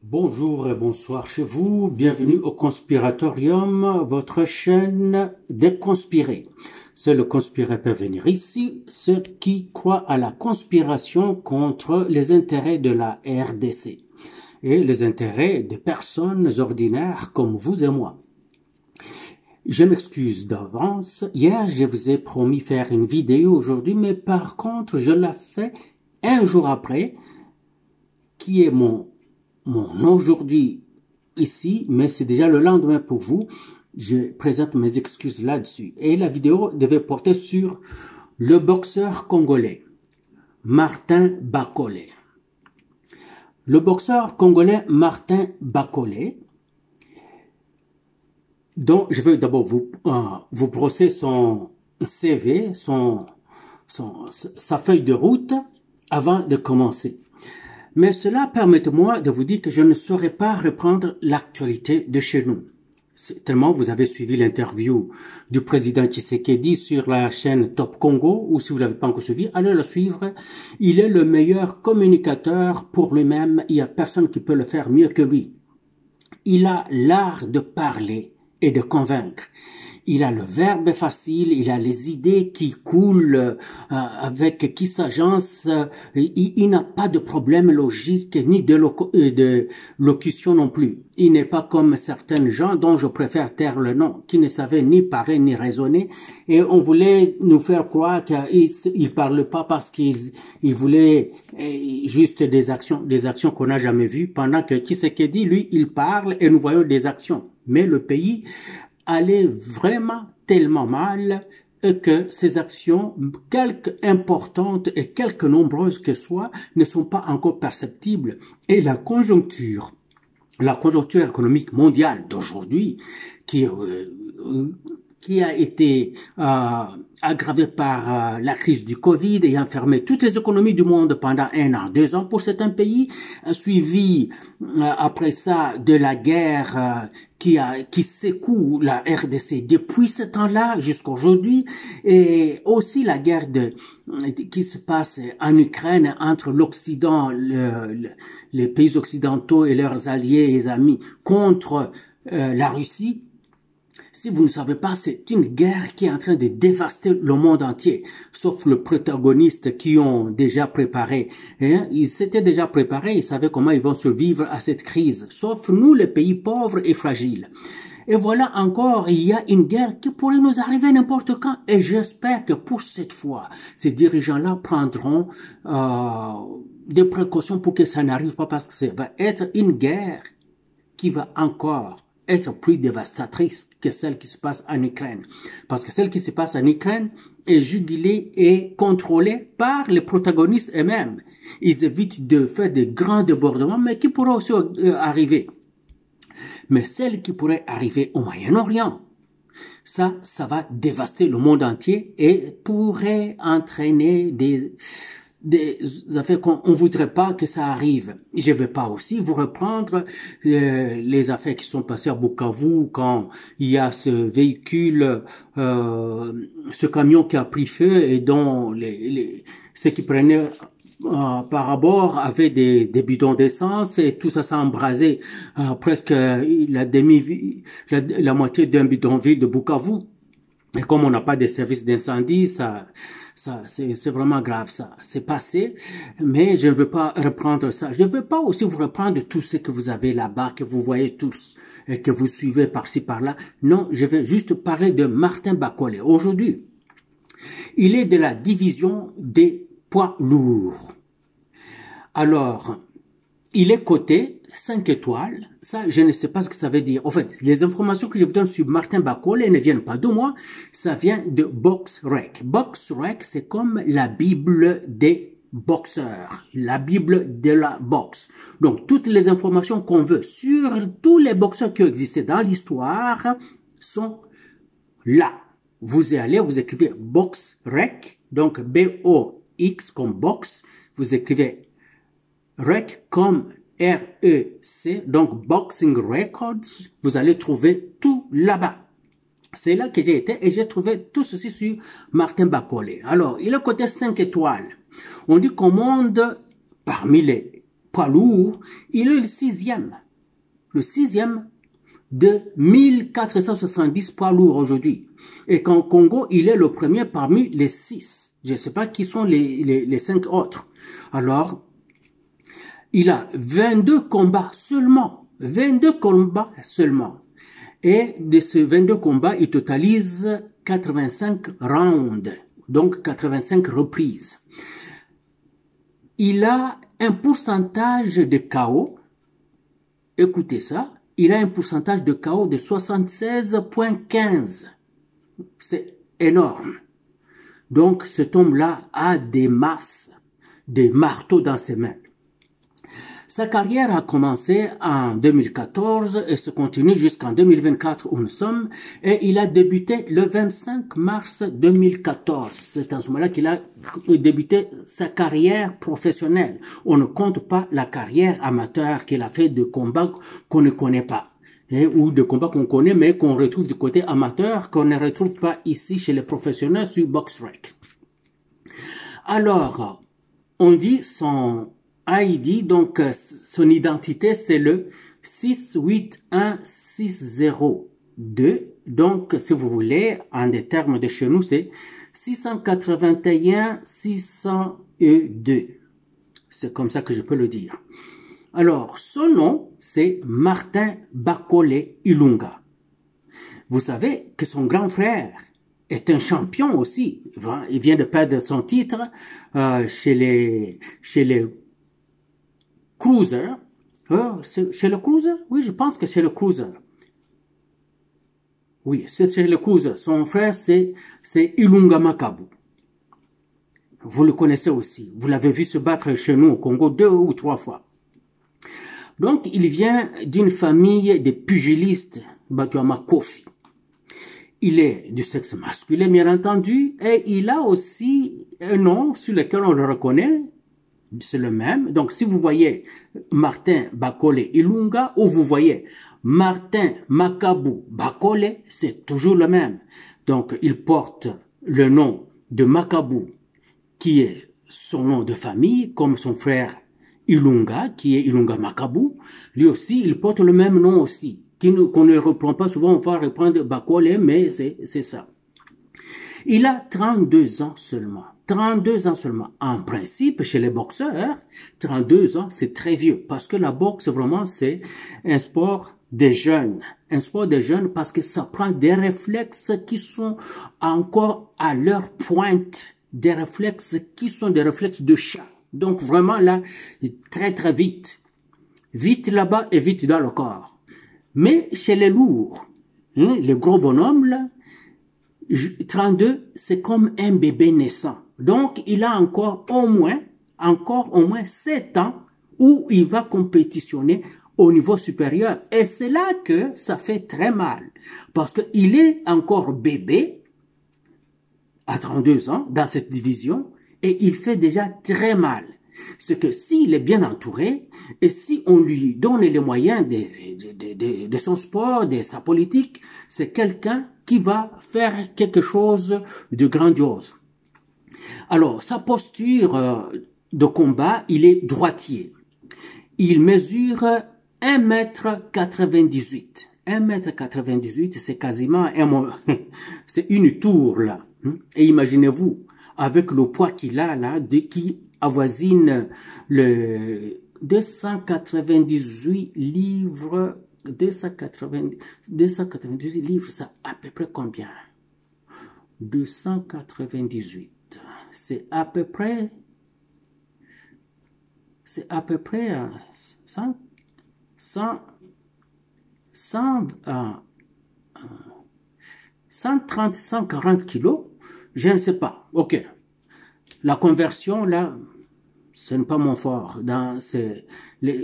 Bonjour et bonsoir chez vous, bienvenue au Conspiratorium, votre chaîne des conspirés. C'est le conspiré peut venir ici, ceux qui croient à la conspiration contre les intérêts de la RDC et les intérêts des personnes ordinaires comme vous et moi. Je m'excuse d'avance, hier je vous ai promis faire une vidéo aujourd'hui, mais par contre je la fais un jour après, qui est mon aujourd'hui ici, mais c'est déjà le lendemain pour vous. Je présente mes excuses là-dessus. Et la vidéo devait porter sur le boxeur congolais, Martin Bakolé. Le boxeur congolais Martin Bakolé, dont je veux d'abord vous brosser son CV, sa feuille de route avant de commencer. Mais cela, permettez-moi de vous dire que je ne saurais pas reprendre l'actualité de chez nous. Tellement vous avez suivi l'interview du président Tshisekedi sur la chaîne Top Congo, ou si vous ne l'avez pas encore suivi, allez le suivre. Il est le meilleur communicateur pour lui-même. Il n'y a personne qui peut le faire mieux que lui. Il a l'art de parler et de convaincre. Il a le verbe facile, il a les idées qui coulent, qui s'agencent. Il n'a pas de problème logique ni de locution non plus. Il n'est pas comme certains gens dont je préfère taire le nom, qui ne savaient ni parler ni raisonner. Et on voulait nous faire croire qu'il parle pas parce qu'il voulait juste des actions qu'on n'a jamais vues, pendant que Tshisekedi, lui, il parle et nous voyons des actions. Mais le pays allait vraiment tellement mal que ces actions, quelque importantes et quelque nombreuses que soient, ne sont pas encore perceptibles. Et la conjoncture économique mondiale d'aujourd'hui, qui a été aggravée par la crise du Covid et a fermé toutes les économies du monde pendant 1 an, 2 ans pour certains pays, suivi après ça de la guerre qui secoue la RDC depuis ce temps-là jusqu'à aujourd'hui, et aussi la guerre qui se passe en Ukraine entre l'Occident, les pays occidentaux et leurs alliés et amis contre la Russie. Si vous ne savez pas, c'est une guerre qui est en train de dévaster le monde entier, sauf le protagoniste qui ont déjà préparé. Ils s'étaient déjà préparés, ils savaient comment ils vont survivre à cette crise, sauf nous, les pays pauvres et fragiles. Et voilà encore, il y a une guerre qui pourrait nous arriver n'importe quand. Et j'espère que pour cette fois, ces dirigeants-là prendront des précautions pour que ça n'arrive pas, parce que ça va être une guerre qui va encore être plus dévastatrice que celle qui se passe en Ukraine. Parce que celle qui se passe en Ukraine est jugulée et contrôlée par les protagonistes eux-mêmes. Ils évitent de faire de grands débordements, mais qui pourraient aussi arriver. Mais celle qui pourrait arriver au Moyen-Orient, ça va dévaster le monde entier et pourrait entraîner des affaires qu'on ne voudrait pas que ça arrive. Je ne vais pas aussi vous reprendre les affaires qui sont passées à Bukavu quand il y a ce véhicule, ce camion qui a pris feu et dont ceux qui prenaient par abord avaient des bidons d'essence et tout ça s'est embrasé presque la moitié d'un bidonville de Bukavu. Et comme on n'a pas de service d'incendie, c'est vraiment grave, ça. C'est passé, mais je ne veux pas reprendre ça. Je ne veux pas aussi vous reprendre tout ce que vous avez là-bas, que vous voyez tous, et que vous suivez par-ci, par-là. Non, je vais juste parler de Martin Bakolé. Aujourd'hui, il est de la division des poids lourds. Alors, il est coté 5 étoiles, ça je ne sais pas ce que ça veut dire. En fait, les informations que je vous donne sur Martin Bakolé ne viennent pas de moi, ça vient de BoxRec. BoxRec, c'est comme la Bible des boxeurs, la Bible de la boxe. Donc, toutes les informations qu'on veut sur tous les boxeurs qui ont existé dans l'histoire sont là. Vous y allez, vous écrivez BoxRec, donc B-O-X comme box, vous écrivez Rec comme R-E-C, donc Boxing Records, vous allez trouver tout là-bas. C'est là que j'ai été et j'ai trouvé tout ceci sur Martin Bakolé. Alors, il est coté 5 étoiles. On dit qu'au monde, parmi les poids lourd, il est le sixième. Le sixième de 1470 poids lourds aujourd'hui. Et qu'en Congo, il est le premier parmi les 6. Je ne sais pas qui sont les 5 autres. Alors, il a 22 combats seulement. 22 combats seulement. Et de ces 22 combats, il totalise 85 rounds. Donc 85 reprises. Il a un pourcentage de KO. Écoutez ça. Il a un pourcentage de KO de 76,15. C'est énorme. Donc cet homme-là a des masses, des marteaux dans ses mains. Sa carrière a commencé en 2014 et se continue jusqu'en 2024 où nous sommes. Et il a débuté le 25 mars 2014. C'est à ce moment-là qu'il a débuté sa carrière professionnelle. On ne compte pas la carrière amateur qu'il a fait de combats qu'on ne connaît pas. Ou de combats qu'on connaît mais qu'on retrouve du côté amateur, qu'on ne retrouve pas ici chez les professionnels sur BoxRec. Alors, on dit son ID, donc son identité, c'est le 681602. Donc, si vous voulez, en des termes de chez nous, c'est 681 602. C'est comme ça que je peux le dire. Alors, son nom, c'est Martin Bakole Ilunga. Vous savez que son grand frère est un champion aussi. Il vient de perdre son titre chez les Cruiser. Chez le Cruiser? Oui, je pense que c'est le Cruiser. Oui, c'est chez le Cruiser. Son frère, c'est Ilunga Makabu. Vous le connaissez aussi. Vous l'avez vu se battre chez nous au Congo 2 ou 3 fois. Donc, il vient d'une famille de pugilistes, Batuama Kofi. Il est du sexe masculin, bien entendu, et il a aussi un nom sur lequel on le reconnaît. C'est le même. Donc, si vous voyez Martin Bakole Ilunga ou vous voyez Martin Makabu Bakole, c'est toujours le même. Donc, il porte le nom de Makabu, qui est son nom de famille, comme son frère Ilunga, qui est Ilunga Makabu. Lui aussi, il porte le même nom aussi, qu'on ne reprend pas souvent. On va reprendre Bakole, mais c'est ça. Il a 32 ans seulement. 32 ans seulement. En principe, chez les boxeurs, 32 ans, c'est très vieux. Parce que la boxe, vraiment, c'est un sport des jeunes. Un sport des jeunes parce que ça prend des réflexes qui sont encore à leur pointe. Des réflexes qui sont des réflexes de chat. Donc vraiment là, très très vite. Vite là-bas et vite dans le corps. Mais chez les lourds, les gros bonhommes là, 32, c'est comme un bébé naissant. Donc, il a encore au moins 7 ans où il va compétitionner au niveau supérieur. Et c'est là que ça fait très mal. Parce qu'il est encore bébé à 32 ans dans cette division et il fait déjà très mal. C'est que s'il est bien entouré et si on lui donne les moyens de son sport, de sa politique, c'est quelqu'un qui va faire quelque chose de grandiose. Alors, sa posture de combat, il est droitier. Il mesure 1,98 m. 1,98 m, c'est quasiment c'est une tour là. Et imaginez-vous, avec le poids qu'il a là, qui avoisine le 298 livres, 298 livres, ça à peu près combien? 298, c'est à peu près 130, 140 kilos, je ne sais pas. Ok, la conversion là, ce n'est pas mon fort.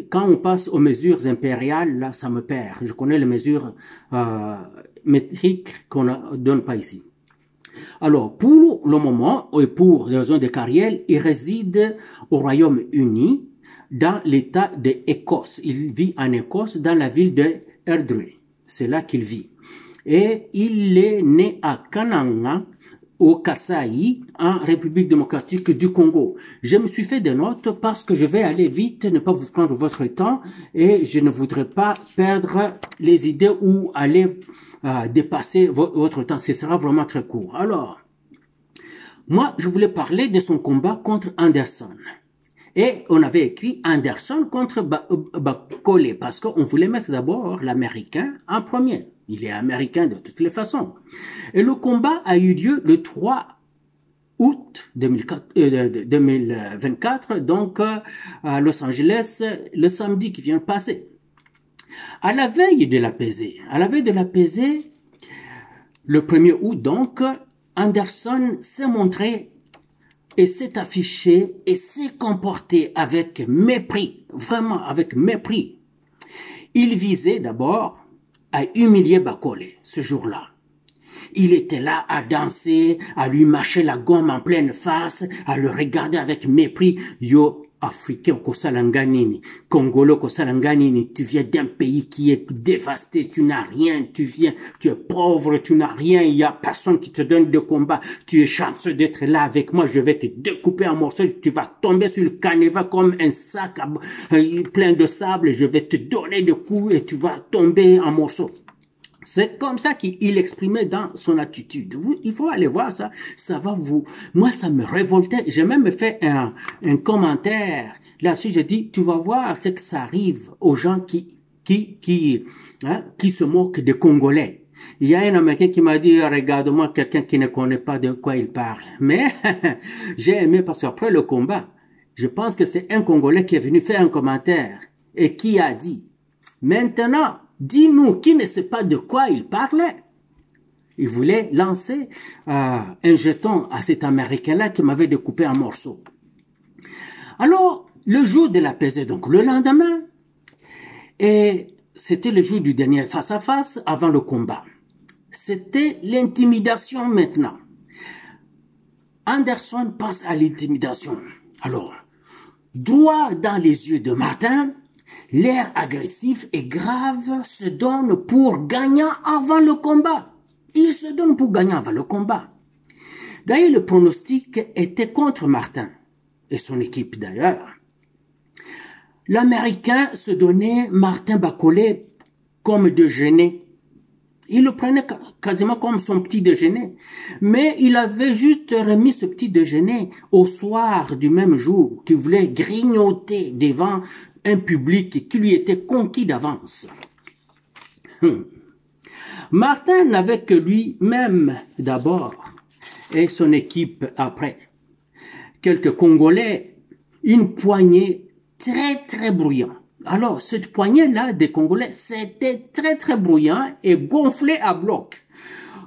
Quand on passe aux mesures impériales, là, ça me perd. Je connais les mesures métriques qu'on ne donne pas ici. Alors, pour le moment, et pour des raisons de carrière, il réside au Royaume-Uni, dans l'État d'Écosse. Il vit en Écosse, dans la ville de Airdrie. C'est là qu'il vit. Et il est né à Kananga, au Kasaï, en République démocratique du Congo. Je me suis fait des notes parce que je vais aller vite, ne pas vous prendre votre temps et je ne voudrais pas perdre les idées ou aller dépasser votre temps. Ce sera vraiment très court. Alors, moi, je voulais parler de son combat contre Anderson. Et on avait écrit Anderson contre Bakole parce qu'on voulait mettre d'abord l'Américain en premier. Il est américain de toutes les façons. Et le combat a eu lieu le 3 août 2024, donc à Los Angeles, le samedi qui vient de passer. À la veille de l'apaiser, le 1er août donc, Anderson s'est montré et s'est affiché et s'est comporté avec mépris, vraiment avec mépris. Il visait d'abord à humilier Bakole ce jour-là. Il était là à danser, à lui mâcher la gomme en pleine face, à le regarder avec mépris. Yo, Africain Kosalanganini, Congolais Kosalanganini, tu viens d'un pays qui est dévasté, tu n'as rien, tu es pauvre, tu n'as rien, il y a personne qui te donne de combat, tu es chanceux d'être là avec moi, je vais te découper en morceaux, tu vas tomber sur le canevas comme un sac plein de sable, je vais te donner des coups et tu vas tomber en morceaux. C'est comme ça qu'il exprimait dans son attitude. Il faut aller voir ça. Ça va vous... Moi, ça me révoltait. J'ai même fait un commentaire. Là-dessus, j'ai dit, tu vas voir ce que ça arrive aux gens qui se moquent des Congolais. Il y a un Américain qui m'a dit, regarde-moi, quelqu'un qui ne connaît pas de quoi il parle. Mais j'ai aimé parce qu'après le combat, je pense que c'est un Congolais qui est venu faire un commentaire et qui a dit, maintenant, dis-nous qui ne sait pas de quoi il parlait. Il voulait lancer un jeton à cet Américain-là qui m'avait découpé en morceaux. Alors, le jour de la pesée, donc le lendemain, et c'était le jour du dernier face-à-face avant le combat. C'était l'intimidation maintenant. Anderson passe à l'intimidation. Alors, droit dans les yeux de Martin, l'air agressif et grave se donne pour gagnant avant le combat. Il se donne pour gagnant avant le combat. D'ailleurs, le pronostic était contre Martin et son équipe d'ailleurs. L'Américain se donnait Martin Bakole comme déjeuner. Il le prenait quasiment comme son petit déjeuner. Mais il avait juste remis ce petit déjeuner au soir du même jour qu'il voulait grignoter devant un public qui lui était conquis d'avance. Martin n'avait que lui-même d'abord et son équipe après. Quelques Congolais, une poignée très bruyant. Alors, cette poignée-là des Congolais, c'était très bruyant et gonflé à bloc.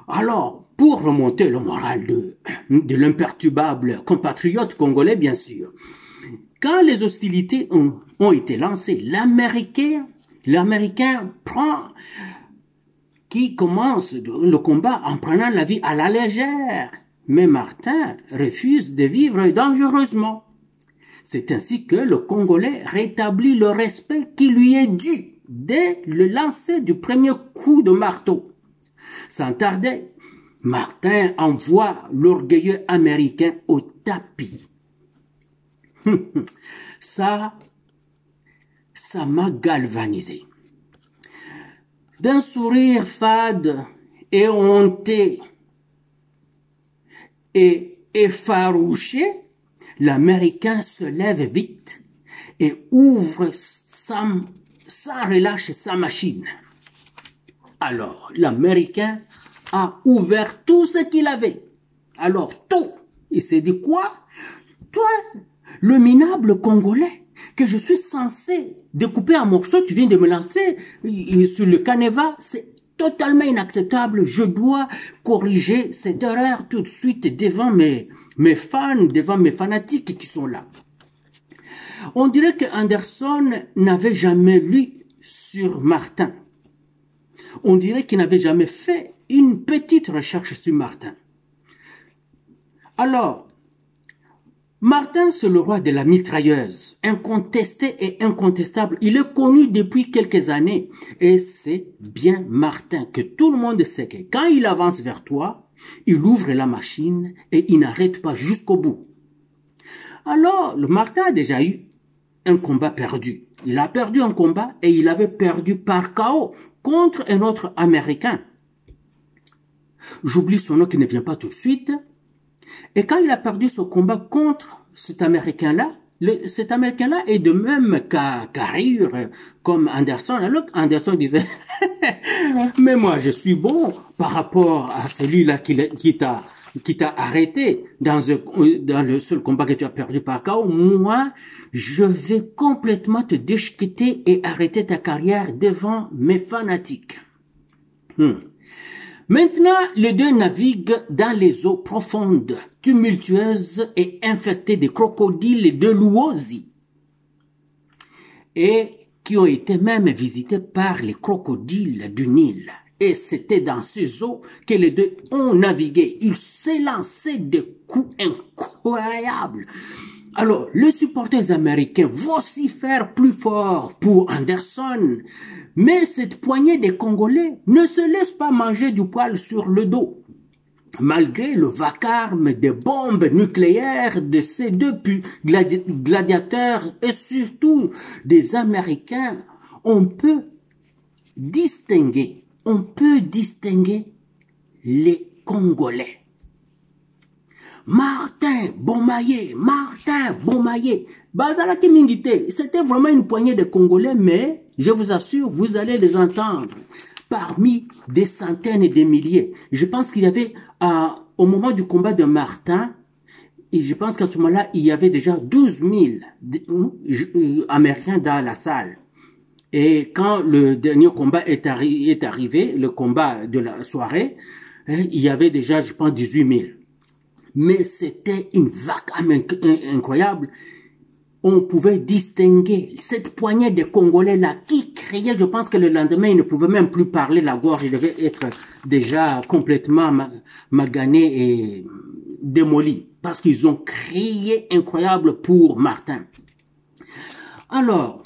Alors, pour remonter le moral de l'imperturbable compatriote congolais, bien sûr, quand les hostilités ont été lancées, l'Américain commence le combat en prenant la vie à la légère. Mais Martin refuse de vivre dangereusement. C'est ainsi que le Congolais rétablit le respect qui lui est dû dès le lancer du premier coup de marteau. Sans tarder, Martin envoie l'orgueilleux Américain au tapis. Ça m'a galvanisé. D'un sourire fade et honteux et effarouché, l'Américain se lève vite et ouvre sans relâche sa machine. Alors, l'Américain a ouvert tout ce qu'il avait. Alors, tout. Il s'est dit quoi? Toi, le minable Congolais que je suis censé découper en morceaux, tu viens de me lancer sur le canevas, c'est totalement inacceptable. Je dois corriger cette erreur tout de suite devant mes fans, devant mes fanatiques qui sont là. On dirait que Anderson n'avait jamais lu sur Martin. On dirait qu'il n'avait jamais fait une petite recherche sur Martin. Alors, Martin, c'est le roi de la mitrailleuse, incontesté et incontestable. Il est connu depuis quelques années. Et c'est bien Martin que tout le monde sait que quand il avance vers toi, Il ouvre la machine et il n'arrête pas jusqu'au bout. Alors, le Martin a déjà eu un combat perdu. Il a perdu un combat et il avait perdu par KO contre un autre Américain. J'oublie son nom qui ne vient pas tout de suite. Et quand il a perdu ce combat contre cet Américain-là est de même carrure comme Anderson. Alors Anderson disait, mais moi je suis bon par rapport à celui-là qui t'a arrêté dans le seul combat que tu as perdu par KO. Moi, je vais complètement te déchiqueter et arrêter ta carrière devant mes fanatiques. Maintenant, les deux naviguent dans les eaux profondes, tumultueuses et infectées de crocodiles et de louosi, et qui ont été même visités par les crocodiles du Nil. Et c'était dans ces eaux que les deux ont navigué. Ils s'élançaient des coups incroyables. Alors, les supporters américains vocifèrent plus fort pour Anderson. Mais cette poignée des Congolais ne se laisse pas manger du poil sur le dos. Malgré le vacarme des bombes nucléaires de ces deux gladiateurs et surtout des Américains, on peut distinguer les Congolais. Martin Bomaye, Bazalaki Mingite, c'était vraiment une poignée de Congolais, mais je vous assure, vous allez les entendre parmi des centaines et des milliers. Je pense qu'il y avait, au moment du combat de Martin, et je pense qu'à ce moment-là, il y avait déjà 12 000 Américains dans la salle. Et quand le dernier combat est arrivé, le combat de la soirée, il y avait déjà, je pense, 18 000. Mais c'était une vague incroyable. On pouvait distinguer cette poignée de Congolais-là qui criaient. Je pense que le lendemain, ils ne pouvaient même plus parler. La gorge devait être déjà complètement maganée et démolie. Parce qu'ils ont crié incroyable pour Martin. Alors,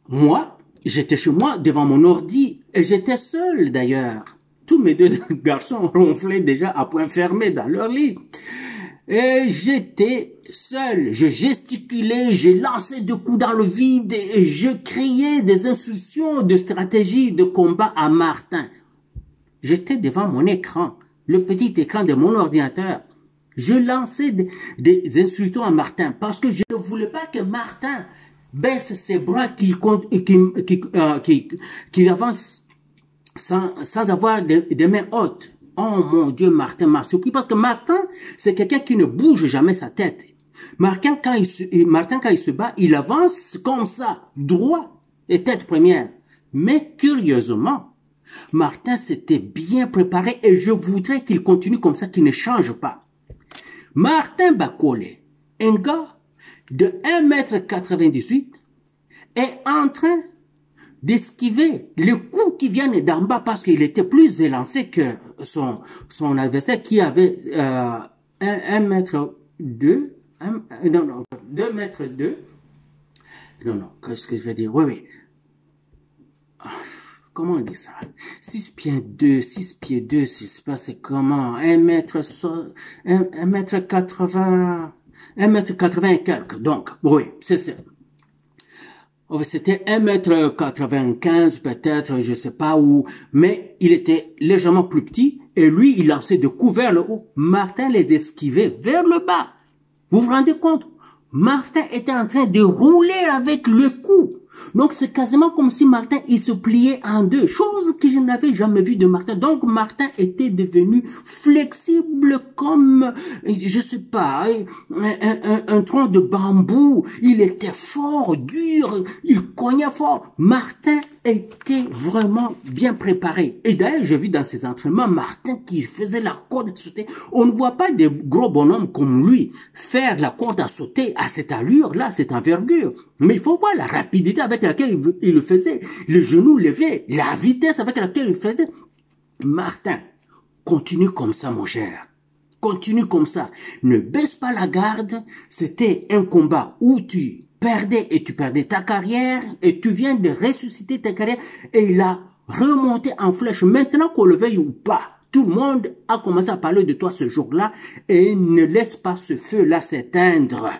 moi, j'étais chez moi devant mon ordi et j'étais seul d'ailleurs. Tous mes deux garçons ronflaient déjà à point fermé dans leur lit. Et j'étais seul, je gesticulais, je lançais des coups dans le vide et je criais des instructions de stratégie de combat à Martin. J'étais devant mon écran, le petit écran de mon ordinateur. Je lançais des instructions à Martin parce que je ne voulais pas que Martin baisse ses bras, qu'il avance sans avoir des mains hautes. Oh mon Dieu, Martin m'a surpris parce que Martin, c'est quelqu'un qui ne bouge jamais sa tête. Martin, quand il se bat, il avance comme ça, droit et tête première. Mais curieusement, Martin s'était bien préparé et je voudrais qu'il continue comme ça, qu'il ne change pas. Martin Bakole, un gars de 1,98 m, est en train d'esquiver les coups qui viennent d'en bas parce qu'il était plus élancé que son adversaire qui avait 2 mètres 2. Non, qu'est-ce que je vais dire? Oui. Comment on dit ça? 6 pieds 2, je sais pas c'est comment, 1 mètre 80 et quelques. Donc, oui, c'est ça. C'était 1,95 m peut-être, je sais pas où, mais il était légèrement plus petit et lui, il lançait de coups vers le haut. Martin les esquivait vers le bas. Vous vous rendez compte? Martin était en train de rouler avec le coup. Donc c'est quasiment comme si Martin, il se pliait en deux, chose que je n'avais jamais vue de Martin. Donc Martin était devenu flexible comme, je sais pas, un tronc de bambou. Il était fort, dur, il cognait fort. Martin était vraiment bien préparé. Et d'ailleurs, j'ai vu dans ses entraînements, Martin qui faisait la corde à sauter. On ne voit pas des gros bonhommes comme lui faire la corde à sauter à cette allure-là, cette envergure. Mais il faut voir la rapidité avec laquelle il le faisait, le genou levé, la vitesse avec laquelle il le faisait. Martin, continue comme ça, mon cher. Continue comme ça. Ne baisse pas la garde. C'était un combat où tu perdais et tu perdais ta carrière et tu viens de ressusciter ta carrière et il a remonté en flèche. Maintenant qu'on le veuille ou pas, Tout le monde a commencé à parler de toi ce jour-là et ne laisse pas ce feu-là s'éteindre.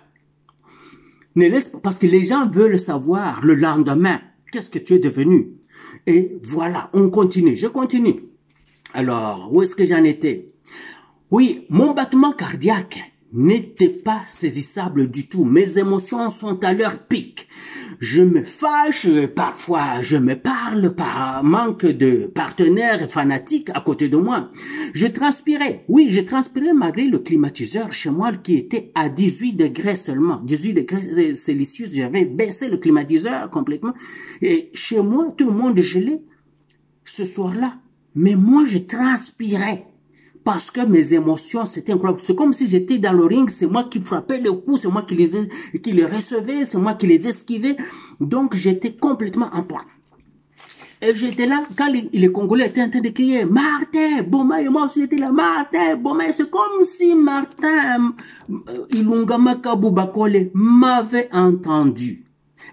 Ne laisse pas, parce que les gens veulent savoir le lendemain, qu'est-ce que tu es devenu. Et voilà, on continue, je continue. Alors, où est-ce que j'en étais? Oui, mon battement cardiaque n'était pas saisissable du tout. Mes émotions sont à leur pic. Je me fâche, parfois je me parle par manque de partenaires fanatiques à côté de moi. Je transpirais, oui, je transpirais malgré le climatiseur chez moi qui était à 18 degrés seulement. 18 degrés Celsius, j'avais baissé le climatiseur complètement. Et chez moi, tout le monde gelait ce soir-là. Mais moi, je transpirais. Parce que mes émotions, c'était incroyable. C'est comme si j'étais dans le ring, c'est moi qui frappais le coup, c'est moi qui les recevais, c'est moi qui les esquivais. Donc, j'étais complètement emporté. Et j'étais là, quand les Congolais étaient en train de crier, Martin, Boma, et moi aussi j'étais là, Martin, Boma, c'est comme si Martin, Ilunga Makabu Bakole m'avait entendu.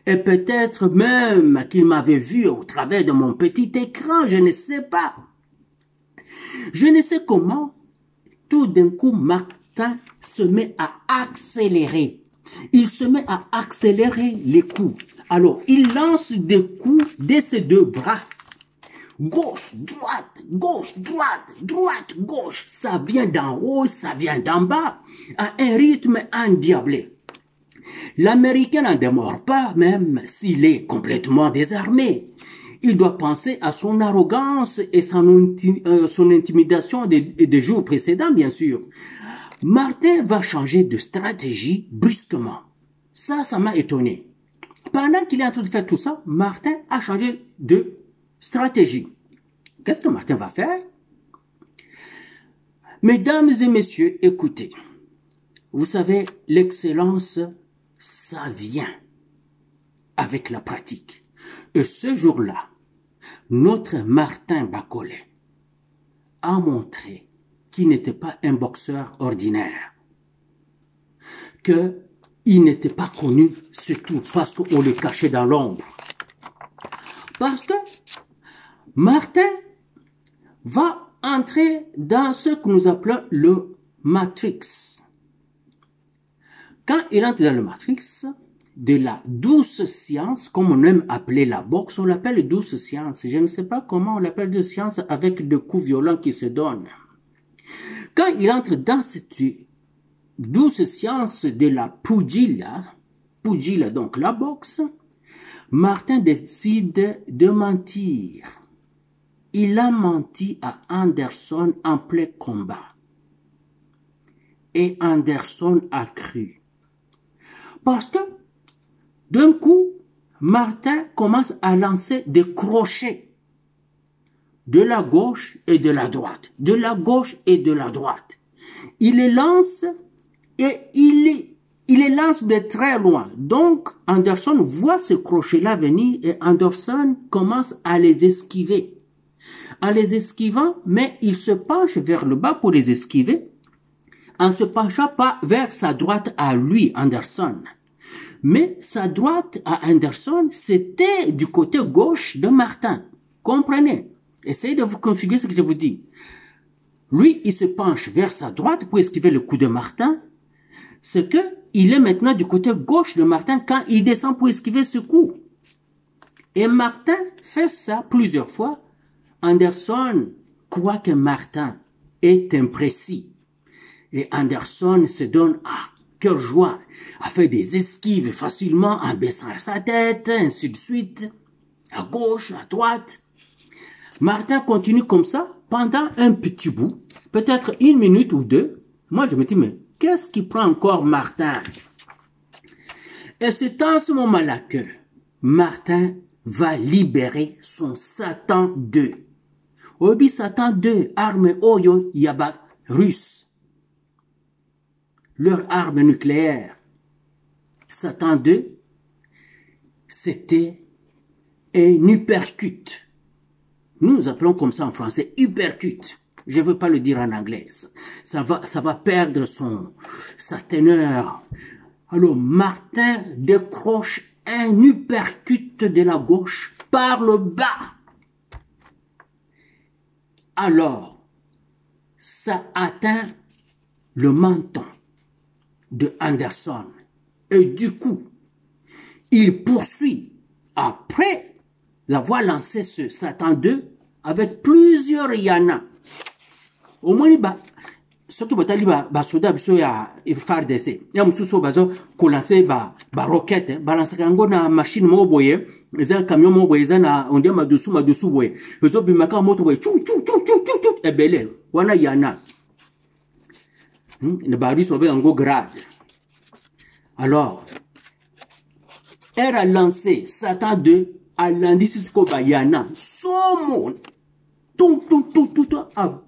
Et peut-être même qu'il m'avait vu au travers de mon petit écran, je ne sais pas. Je ne sais comment, tout d'un coup, Martin se met à accélérer. Il se met à accélérer les coups. Alors, il lance des coups de ses deux bras. Gauche, droite, gauche, droite, droite, gauche. Ça vient d'en haut, ça vient d'en bas, à un rythme endiablé. L'Américain n'en demeure pas, même s'il est complètement désarmé. Il doit penser à son arrogance et son intimidation des jours précédents, bien sûr. Martin va changer de stratégie brusquement. Ça m'a étonné. Pendant qu'il est en train de faire tout ça, Martin a changé de stratégie. Qu'est-ce que Martin va faire? Mesdames et messieurs, écoutez. Vous savez, l'excellence, ça vient avec la pratique. Et ce jour-là, notre Martin Bakole a montré qu'il n'était pas un boxeur ordinaire, qu'il n'était pas connu, surtout parce qu'on le cachait dans l'ombre. Parce que Martin va entrer dans ce que nous appelons le Matrix. Quand il entre dans le Matrix, de la douce science, comme on aime appeler la boxe, on l'appelle douce science. Je ne sais pas comment on l'appelle douce science avec des coups violents qui se donnent. Quand il entre dans cette douce science de la pugila, donc la boxe, Martin décide de mentir. Il a menti à Anderson en plein combat. Et Anderson a cru. Parce que d'un coup, Martin commence à lancer des crochets de la gauche et de la droite, de la gauche et de la droite. Il les lance et il les lance de très loin. Donc, Anderson voit ce crochet-là venir et Anderson commence à les esquiver. En les esquivant, mais il se penche vers le bas pour les esquiver, en se penchant pas vers sa droite à lui, Anderson. Mais sa droite à Anderson, c'était du côté gauche de Martin. Comprenez? Essayez de vous configurer ce que je vous dis. Lui, il se penche vers sa droite pour esquiver le coup de Martin. C'est que il est maintenant du côté gauche de Martin quand il descend pour esquiver ce coup. Et Martin fait ça plusieurs fois. Anderson croit que Martin est imprécis. Et Anderson se donne à cœur joie, à faire des esquives facilement en baissant sa tête, ainsi de suite, à gauche, à droite. Martin continue comme ça pendant un petit bout, peut-être 1 minute ou 2. Moi, je me dis, mais qu'est-ce qui prend encore Martin? Et c'est en ce moment-là que Martin va libérer son Satan 2. Obi Satan 2, arme Oyo Yaba russe. Leur arme nucléaire. Satan 2, c'était un uppercut. Nous appelons comme ça en français uppercut. Je ne veux pas le dire en anglais. Ça va perdre sa teneur. Alors, Martin décroche un uppercut de la gauche par le bas. Alors, ça atteint le menton de Anderson. Et du coup, il poursuit après avoir lancé ce Satan 2 avec plusieurs Yana. Au moins, surtout batali soda biso ya FARDC. Ya mususu bazo ko lancer ba roquette, balancer kango na machine mo boye, eza camion mo boye, eza na on dit madusu boye. Bezo bimaka moto boye, chou ebele. Wana Yana. Ne bari so be ngo grade. Alors, elle a lancé Satan 2 à l'indice ba Yana. Somo tout à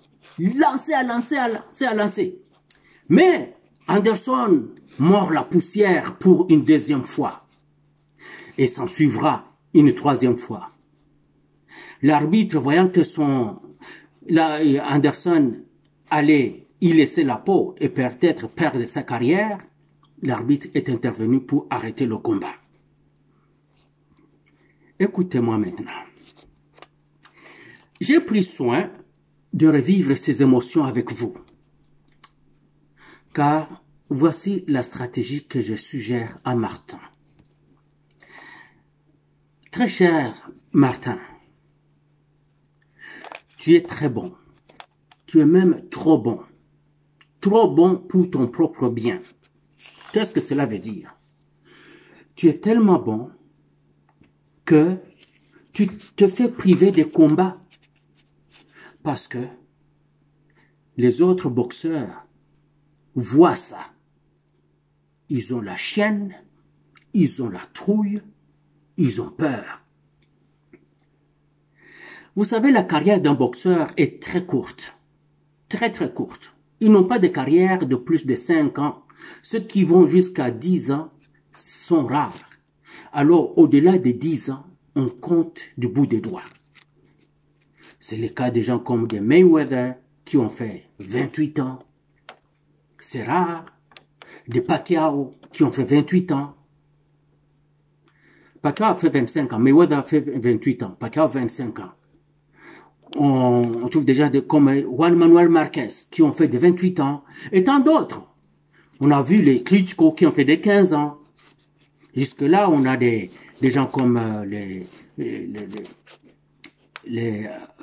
lancer. Mais Anderson mord la poussière pour une deuxième fois. Et s'en suivra une troisième fois. L'arbitre, voyant que Anderson allait y laisser la peau et peut-être perdre sa carrière, l'arbitre est intervenu pour arrêter le combat. Écoutez-moi maintenant. J'ai pris soin de revivre ces émotions avec vous. Car voici la stratégie que je suggère à Martin. Très cher Martin, tu es très bon. Tu es même trop bon. Trop bon pour ton propre bien. Qu'est-ce que cela veut dire? Tu es tellement bon que tu te fais priver des combats parce que les autres boxeurs voient ça. Ils ont la chienne, ils ont la trouille, ils ont peur. Vous savez, la carrière d'un boxeur est très courte. Très courte. Ils n'ont pas de carrière de plus de 5 ans. Ceux qui vont jusqu'à 10 ans sont rares. Alors, au-delà de 10 ans, on compte du bout des doigts. C'est le cas des gens comme des Mayweather qui ont fait 28 ans. C'est rare. Des Pacquiao qui ont fait 28 ans. Pacquiao a fait 25 ans. Mayweather a fait 28 ans. Pacquiao 25 ans. On trouve déjà des comme Juan Manuel Marquez qui ont fait de 28 ans. Et tant d'autres. On a vu les Klitschko qui ont fait des 15 ans. Jusque-là, on a des gens comme les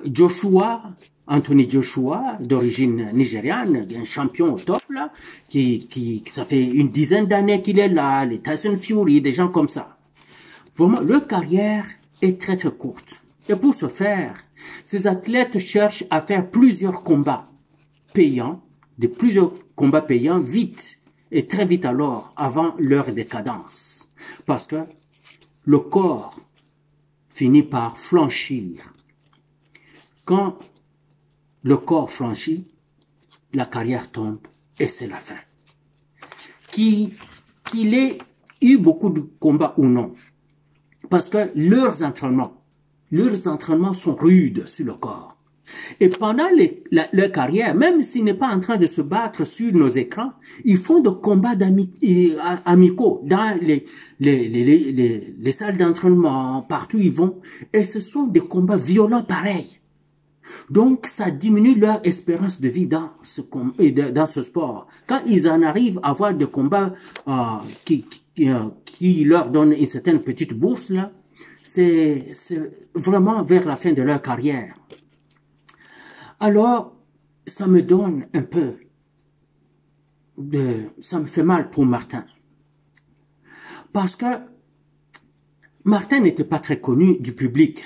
Joshua, Anthony Joshua, d'origine nigériane, un champion au top, là, ça fait une dizaine d'années qu'il est là, les Tyson Fury, des gens comme ça. Vraiment, leur carrière est très courte. Et pour ce faire, ces athlètes cherchent à faire plusieurs combats payants, plusieurs combats payants vite, et très vite alors, avant leur décadence. Parce que le corps finit par flanchir. Quand le corps franchit, la carrière tombe et c'est la fin. Qu'il ait eu beaucoup de combats ou non, parce que leurs entraînements sont rudes sur le corps. Et pendant leur carrière, même s'ils n'est pas en train de se battre sur nos écrans, ils font des combats amicaux dans les salles d'entraînement, partout ils vont. Et ce sont des combats violents pareils. Donc, ça diminue leur espérance de vie dans ce sport. Quand ils en arrivent à avoir des combats qui leur donnent une certaine petite bourse, là, c'est vraiment vers la fin de leur carrière. Alors, ça me donne un peu ça me fait mal pour Martin. Parce que Martin n'était pas très connu du public.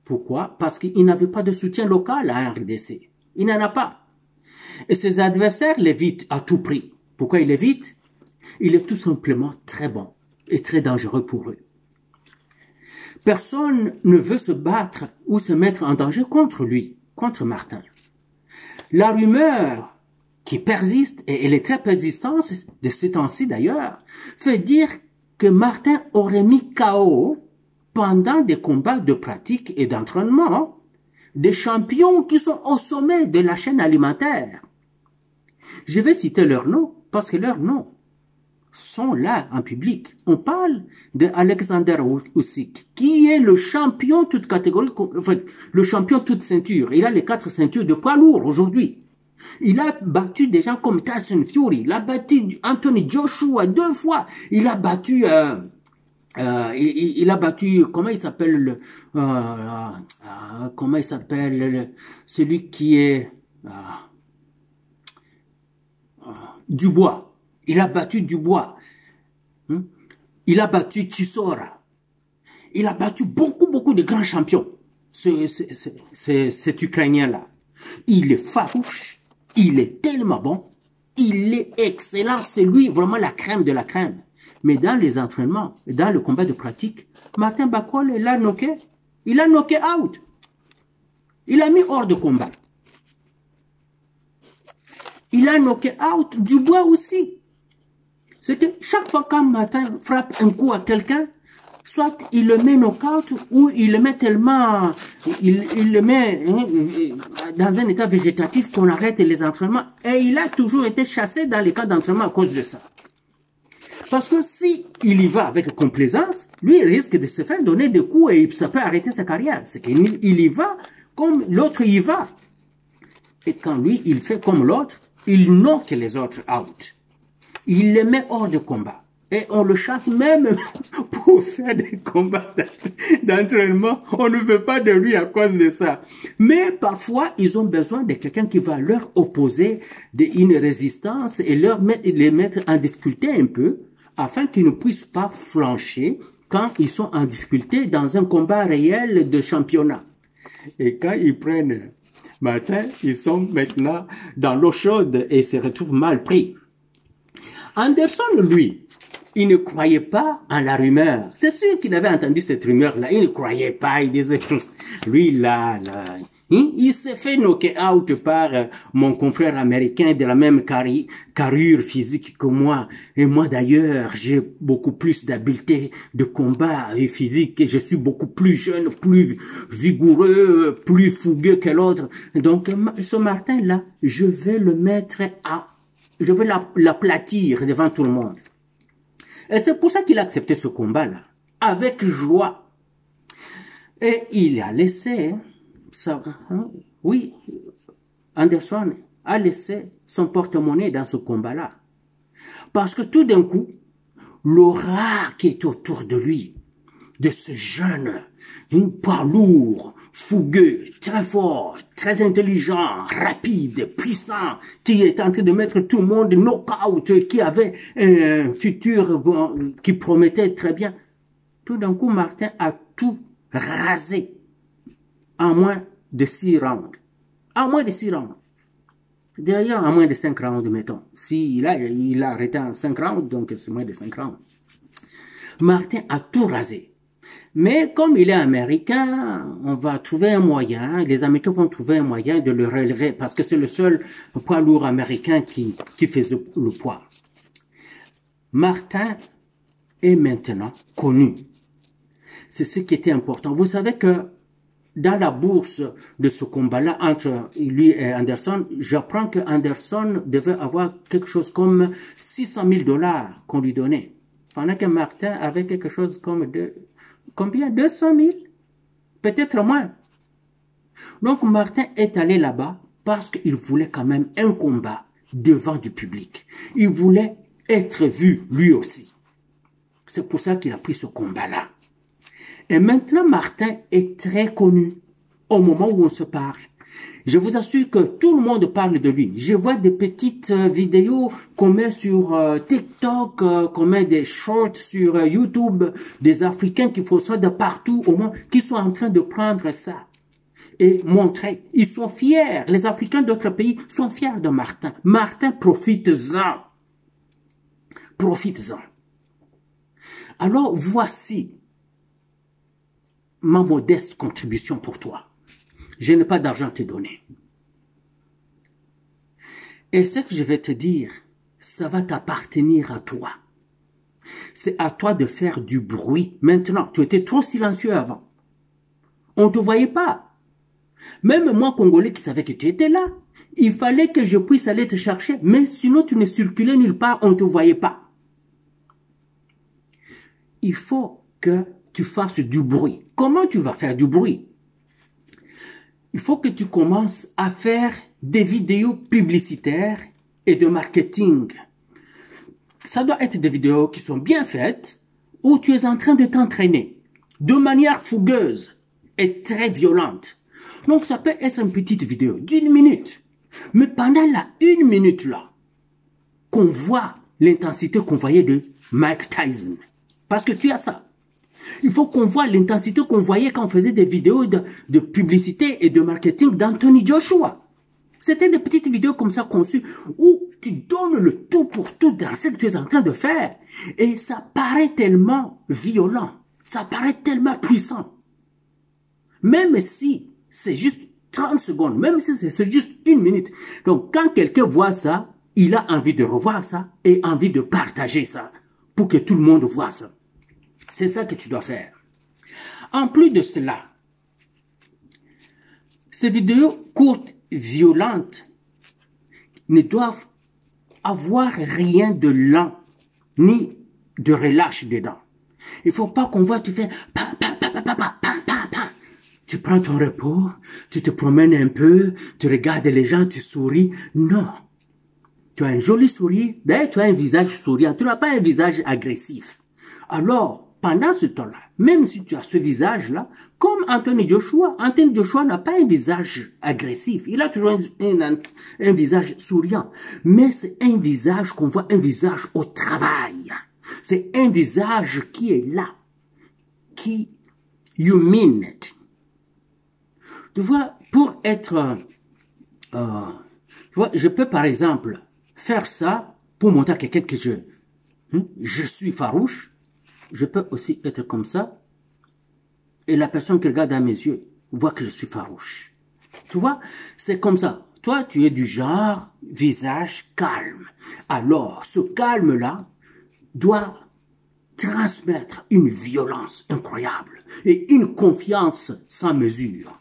Pourquoi? Parce qu'il n'avait pas de soutien local à RDC. Il n'en a pas. Et ses adversaires l'évitent à tout prix. Pourquoi il l'évite? Il est tout simplement très bon et très dangereux pour eux. Personne ne veut se battre ou se mettre en danger contre lui, contre Martin. La rumeur qui persiste, et elle est très persistante de ces temps-ci d'ailleurs, fait dire que Martin aurait mis KO pendant des combats de pratique et d'entraînement des champions qui sont au sommet de la chaîne alimentaire. Je vais citer leurs noms parce que leurs noms sont là en public. On parle de Alexander Usyk, qui est le champion toute catégorie, en fait, le champion toute ceinture. Il a les 4 ceintures de poids lourd aujourd'hui. Il a battu des gens comme Tyson Fury. Il a battu Anthony Joshua 2 fois. Il a battu... il a battu, comment il s'appelle comment il s'appelle celui qui est Dubois. Il a battu Dubois. Il a battu Chisora. Il a battu beaucoup de grands champions. Cet Ukrainien-là. Il est farouche. Il est tellement bon. Il est excellent. C'est lui vraiment la crème de la crème. Mais dans les entraînements, dans le combat de pratique, Martin Bakol l'a knocké. Il a knocké out. Il a mis hors de combat. Il a knocké out Dubois aussi. C'est que chaque fois qu'un Martin frappe un coup à quelqu'un, soit il le met knock-out ou il le met tellement, il le met dans un état végétatif qu'on arrête les entraînements. Et il a toujours été chassé dans les cas d'entraînement à cause de ça. Parce que si il y va avec complaisance, lui il risque de se faire donner des coups et ça peut arrêter sa carrière. C'est qu'il y va comme l'autre y va. Et quand lui il fait comme l'autre, il knock les autres out. Il les met hors de combat. Et on le chasse même pour faire des combats d'entraînement. On ne veut pas de lui à cause de ça. Mais parfois, ils ont besoin de quelqu'un qui va leur opposer une résistance et les mettre en difficulté un peu, afin qu'ils ne puissent pas flancher quand ils sont en difficulté dans un combat réel de championnat. Et quand ils prennent Martin, ils sont maintenant dans l'eau chaude et se retrouvent mal pris. Anderson, lui, il ne croyait pas en la rumeur. C'est sûr qu'il avait entendu cette rumeur-là. Il ne croyait pas. Il disait, lui, là, il s'est fait knocker out par mon confrère américain de la même carrure physique que moi. Et moi, d'ailleurs, j'ai beaucoup plus d'habileté de combat et physique. Et je suis beaucoup plus jeune, plus vigoureux, plus fougueux que l'autre. Donc, ce Martin-là, je vais le mettre je vais l'aplatir devant tout le monde. Et c'est pour ça qu'il a accepté ce combat-là, avec joie. Et il a laissé, oui, Anderson a laissé son porte-monnaie dans ce combat-là. Parce que tout d'un coup, l'aura qui est autour de lui, de ce jeune, poids lourd, fougueux, très fort, très intelligent, rapide, puissant, qui est en train de mettre tout le monde knock-out, qui avait un futur qui promettait très bien. Tout d'un coup, Martin a tout rasé en moins de 6 rounds. En moins de 6 rounds. D'ailleurs, en moins de 5 rounds, mettons. Il a arrêté en 5 rounds, donc c'est moins de 5 rounds. Martin a tout rasé. Mais comme il est américain, on va trouver un moyen, les Américains vont trouver un moyen de le relever parce que c'est le seul poids lourd américain qui fait le poids. Martin est maintenant connu. C'est ce qui était important. Vous savez que dans la bourse de ce combat-là entre lui et Anderson, j'apprends que Anderson devait avoir quelque chose comme 600 000 $ qu'on lui donnait. Pendant que Martin avait quelque chose comme combien? 200 000? Peut-être moins. Donc Martin est allé là-bas parce qu'il voulait quand même un combat devant du public. Il voulait être vu lui aussi. C'est pour ça qu'il a pris ce combat-là. Et maintenant Martin est très connu au moment où on se parle. Je vous assure que tout le monde parle de lui. Je vois des petites vidéos qu'on met sur TikTok, qu'on met des shorts sur YouTube, des Africains qui font ça de partout au monde, qui sont en train de prendre ça et montrer. Ils sont fiers. Les Africains d'autres pays sont fiers de Martin. Martin, profites-en. Profites-en. Alors, voici ma modeste contribution pour toi. Je n'ai pas d'argent à te donner. Et ce que je vais te dire, ça va t'appartenir à toi. C'est à toi de faire du bruit. Maintenant, tu étais trop silencieux avant. On ne te voyait pas. Même moi, Congolais, qui savais que tu étais là, il fallait que je puisse aller te chercher. Mais sinon, tu ne circulais nulle part, on ne te voyait pas. Il faut que tu fasses du bruit. Comment tu vas faire du bruit? Il faut que tu commences à faire des vidéos publicitaires et de marketing. Ça doit être des vidéos qui sont bien faites, où tu es en train de t'entraîner de manière fougueuse et très violente. Donc ça peut être une petite vidéo d'1 minute. Mais pendant la 1 minute là, qu'on voit l'intensité qu'on voyait de Mike Tyson. Parce que tu as ça. Il faut qu'on voit l'intensité qu'on voyait quand on faisait des vidéos de publicité et de marketing d'Anthony Joshua. C'était des petites vidéos comme ça conçues où tu donnes le tout pour tout dans ce que tu es en train de faire. Et ça paraît tellement violent. Ça paraît tellement puissant. Même si c'est juste 30 secondes, même si c'est juste 1 minute. Donc quand quelqu'un voit ça, il a envie de revoir ça et envie de partager ça pour que tout le monde voit ça. C'est ça que tu dois faire. En plus de cela, ces vidéos courtes, violentes, ne doivent avoir rien de lent, ni de relâche dedans. Il ne faut pas qu'on voit, tu fais tu prends ton repos, tu te promènes un peu, tu regardes les gens, tu souris. Non. Tu as un joli sourire, d'ailleurs tu as un visage souriant, tu n'as pas un visage agressif. Alors, pendant ce temps-là, même si tu as ce visage-là, comme Anthony Joshua n'a pas un visage agressif, il a toujours un visage souriant, mais c'est un visage qu'on voit, un visage au travail. C'est un visage qui est là, qui you mean it. Tu vois, pour être, tu vois, je peux par exemple faire ça pour montrer à quelqu'un que je suis farouche. Je peux aussi être comme ça. Et la personne qui regarde dans mes yeux voit que je suis farouche. Tu vois, c'est comme ça. Toi, tu es du genre visage calme. Alors, ce calme-là doit transmettre une violence incroyable et une confiance sans mesure.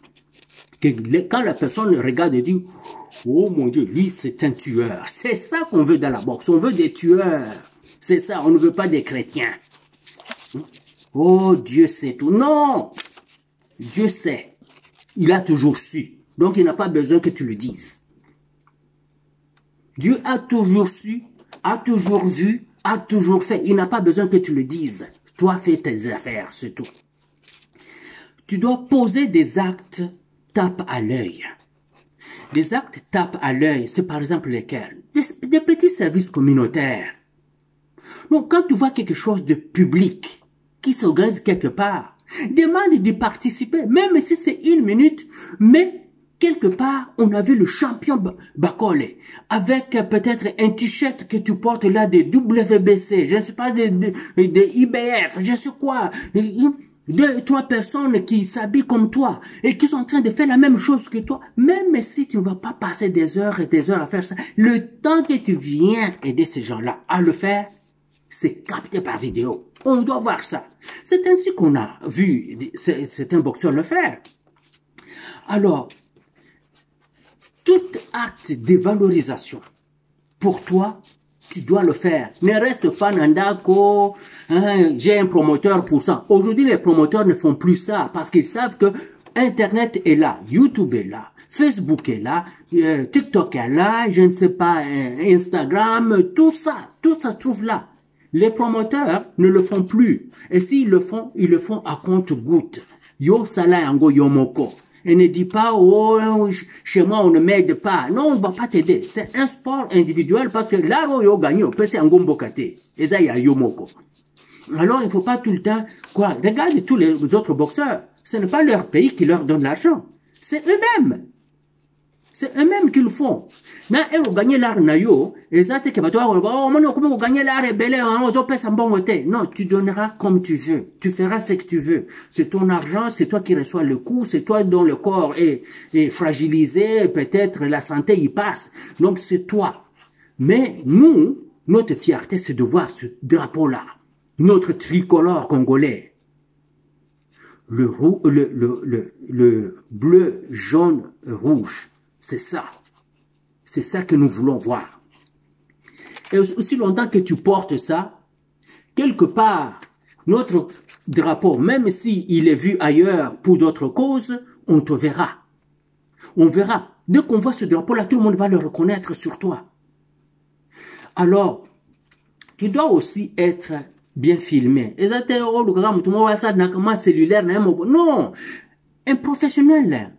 Quand la personne regarde et dit « Oh mon Dieu, lui c'est un tueur ». C'est ça qu'on veut dans la boxe. On veut des tueurs. C'est ça, on ne veut pas des chrétiens. Oh, Dieu sait tout. Non! Dieu sait. Il a toujours su. Donc, il n'a pas besoin que tu le dises. Dieu a toujours su, a toujours vu, a toujours fait. Il n'a pas besoin que tu le dises. Toi, fais tes affaires, c'est tout. Tu dois poser des actes tape à l'œil. Des actes tape à l'œil, c'est par exemple lesquels? Des petits services communautaires. Donc, quand tu vois quelque chose de public qui s'organise quelque part, demande d'y participer, même si c'est 1 minute, mais quelque part, on a vu le champion Bakole, avec peut-être un t-shirt que tu portes là des WBC, je ne sais pas, des IBF, je ne sais quoi, 2, 3 personnes qui s'habillent comme toi et qui sont en train de faire la même chose que toi, même si tu ne vas pas passer des heures et des heures à faire ça, le temps que tu viens aider ces gens-là à le faire, c'est capté par vidéo. On doit voir ça. C'est ainsi qu'on a vu certains boxeurs le faire. Alors, tout acte de valorisation, pour toi, tu dois le faire. Ne reste pas Nandako, hein, j'ai un promoteur pour ça. Aujourd'hui, les promoteurs ne font plus ça parce qu'ils savent que Internet est là, YouTube est là, Facebook est là, TikTok est là, je ne sais pas, Instagram, tout ça trouve là. Les promoteurs ne le font plus. Et s'ils le font, ils le font à compte-gouttes. Yo sala yango yomoko. Et ne dis pas, oh, chez moi, on ne m'aide pas. Non, on ne va pas t'aider. C'est un sport individuel parce que là, où yo gagne, peut c'est un gombokate. Et ça, il y a yomoko. Alors, il ne faut pas tout le temps, quoi. Regarde tous les autres boxeurs. Ce n'est pas leur pays qui leur donne l'argent. C'est eux-mêmes. C'est eux-mêmes qui le font. Na ero gagner l'art na yo, ezate ke bato oh moni okume gagner l'art belé on pesa mbongo te. Non, tu donneras comme tu veux. Tu feras ce que tu veux. C'est ton argent, c'est toi qui reçois le coup, c'est toi dont le corps est fragilisé, peut-être la santé y passe. Donc c'est toi. Mais nous, notre fierté c'est de voir ce drapeau-là, notre tricolore congolais. Le bleu, jaune, rouge. C'est ça. C'est ça que nous voulons voir. Et aussi longtemps que tu portes ça, quelque part, notre drapeau, même s'il est vu ailleurs pour d'autres causes, on te verra. On verra. Dès qu'on voit ce drapeau-là, tout le monde va le reconnaître sur toi. Alors, tu dois aussi être bien filmé. Non, un professionnel.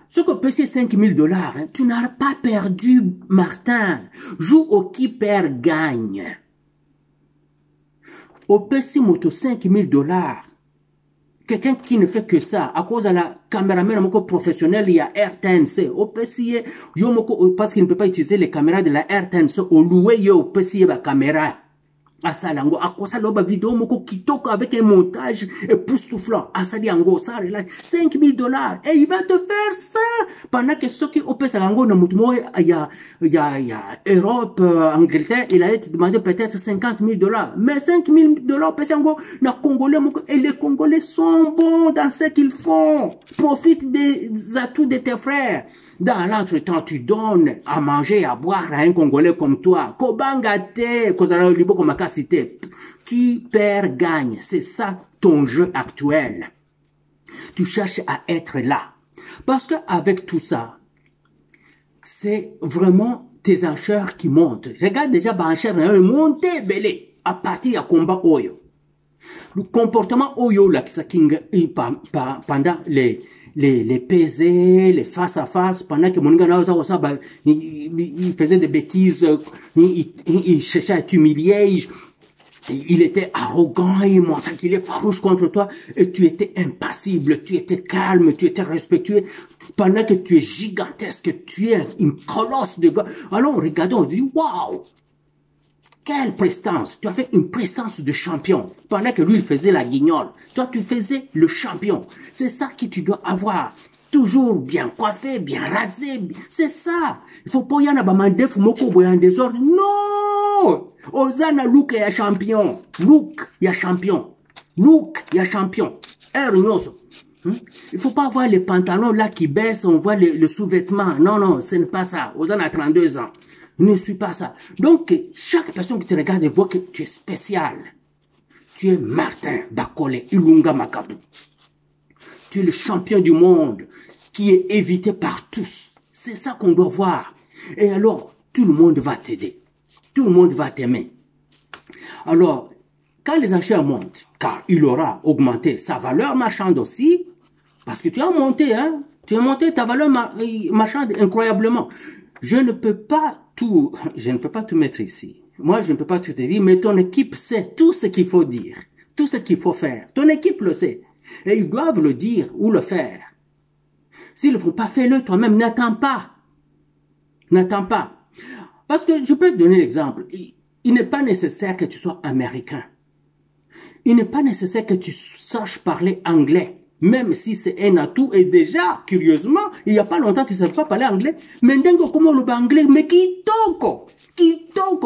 Ce que peut c'est $5 000, tu n'as pas perdu, Martin. Joue au qui perd gagne. Au PC moto $5 000. Quelqu'un qui ne fait que ça, à cause de la caméraman professionnel, il y a RTNC. Au PC, parce qu'il ne peut pas utiliser les caméras de la RTNC, au loué, au PC, la caméra. Asalango, à cause de la vidéo, moko kitoko avec un montage époustouflant. Asali ango, ça relâche $5 000. Et il va te faire ça. Pendant que ceux qui au PC ango, il y a Europe, Angleterre, il a été demandé peut-être $50 000. Mais $5 000 au PC ango, na Congolais, et les Congolais sont bons dans ce qu'ils font. Profite des atouts de tes frères. Dans l'entretemps, tu donnes à manger et à boire à un Congolais comme toi. Kobangate, qui perd gagne. C'est ça ton jeu actuel. Tu cherches à être là. Parce que avec tout ça, c'est vraiment tes enchères qui montent. Regarde déjà, enchères monter belé à partir du combat Oyo. Le comportement Oyo, là, pendant les PZ, les face à face, pendant que mon gars, il faisait des bêtises, il cherchait à t'humilier, il était arrogant, il montrait qu'il est farouche contre toi, et tu étais impassible, tu étais calme, tu étais respectueux, pendant que tu es gigantesque, tu es une colosse de gars. Alors, regardons, on dit, waouh! Quelle prestance! Tu avais une prestance de champion. Pendant que lui, il faisait la guignole. Toi, tu faisais le champion. C'est ça que tu dois avoir. Toujours bien coiffé, bien rasé. C'est ça. Il faut pas y en avoir moko boyan désordre. Non! Ozana look ya champion. Look ya champion. Look ya champion. Il faut pas avoir les pantalons là qui baissent, on voit le sous-vêtement. Non, non, ce n'est pas ça. Ozana a 32 ans. Ne suis pas ça. Donc, chaque personne qui te regarde voit que tu es spécial. Tu es Martin Bakole Ilunga Makabu. Tu es le champion du monde qui est évité par tous. C'est ça qu'on doit voir. Et alors, tout le monde va t'aider. Tout le monde va t'aimer. Alors, quand les enchères montent, car il aura augmenté sa valeur marchande aussi, parce que tu as monté, hein, tu as monté ta valeur marchande incroyablement. Je ne peux pas tout mettre ici. Moi, je ne peux pas tout te dire, mais ton équipe sait tout ce qu'il faut dire, tout ce qu'il faut faire. Ton équipe le sait. Et ils doivent le dire ou le faire. S'ils ne le font pas, fais-le toi-même. N'attends pas. N'attends pas. Parce que je peux te donner l'exemple. Il n'est pas nécessaire que tu sois américain. Il n'est pas nécessaire que tu saches parler anglais. Même si c'est un atout, et déjà, curieusement, il n'y a pas longtemps, tu ne savais pas parler anglais, mais n'engo comment le anglais, mais kitoko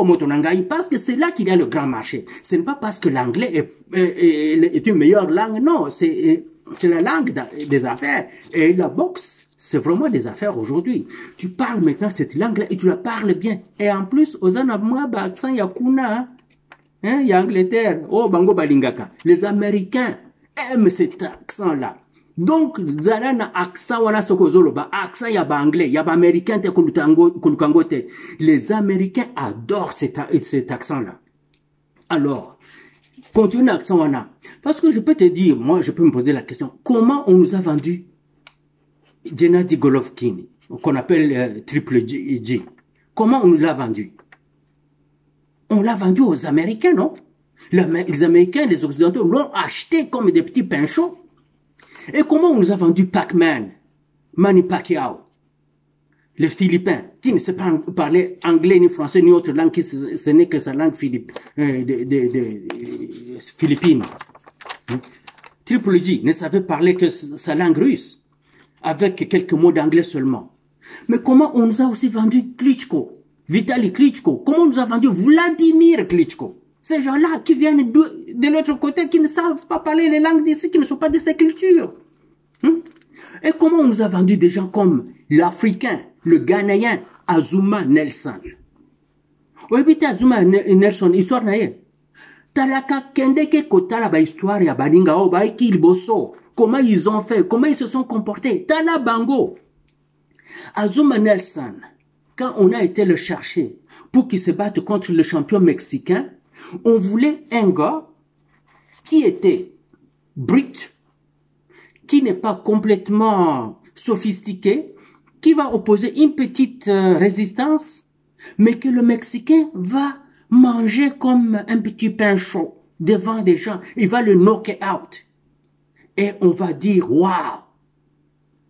motonangai, parce que c'est là qu'il y a le grand marché. Ce n'est pas parce que l'anglais est une meilleure langue, non, c'est la langue des affaires. Et la boxe, c'est vraiment des affaires aujourd'hui. Tu parles maintenant cette langue-là et tu la parles bien. Et en plus, aux anamwa, accent yakuna, hein, y a Angleterre, oh, bango balingaka. Les Américains aiment cet accent-là. Donc, zalana accent wana sokozolo ba accent yaba anglais, yaba américain te kolukangote. Les Américains adorent cet accent-là. Alors, continue l'accent wana. Parce que je peux te dire, moi, je peux me poser la question, comment on nous a vendu Gennady Golovkin, qu'on appelle Triple G? Comment on nous l'a vendu? On l'a vendu aux Américains, non? Les Américains, les Occidentaux l'ont acheté comme des petits pinchos. Et comment on nous a vendu Pac-Man, Manny Pacquiao, les Philippins, qui ne sait pas parler anglais, ni français, ni autre langue, ce n'est que sa langue philippine. Triple G ne savait parler que sa langue russe, avec quelques mots d'anglais seulement. Mais comment on nous a aussi vendu Klitschko, Vitali Klitschko, comment on nous a vendu Vladimir Klitschko? Ces gens-là qui viennent de l'autre côté, qui ne savent pas parler les langues d'ici, qui ne sont pas de ces cultures. Et comment on nous a vendu des gens comme l'Africain, le Ghanéen, Azuma Nelson? Oui, mais Azuma Nelson, histoire naïe. Talaka kendeke kotala ba histoire ya baninga o ba ikilboso. Comment ils ont fait, comment ils se sont comportés. Tala bango. Azuma Nelson, quand on a été le chercher pour qu'il se batte contre le champion mexicain, on voulait un gars qui était brut, qui n'est pas complètement sophistiqué, qui va opposer une petite résistance, mais que le Mexicain va manger comme un petit pain chaud devant des gens. Il va le knocker out. Et on va dire, waouh,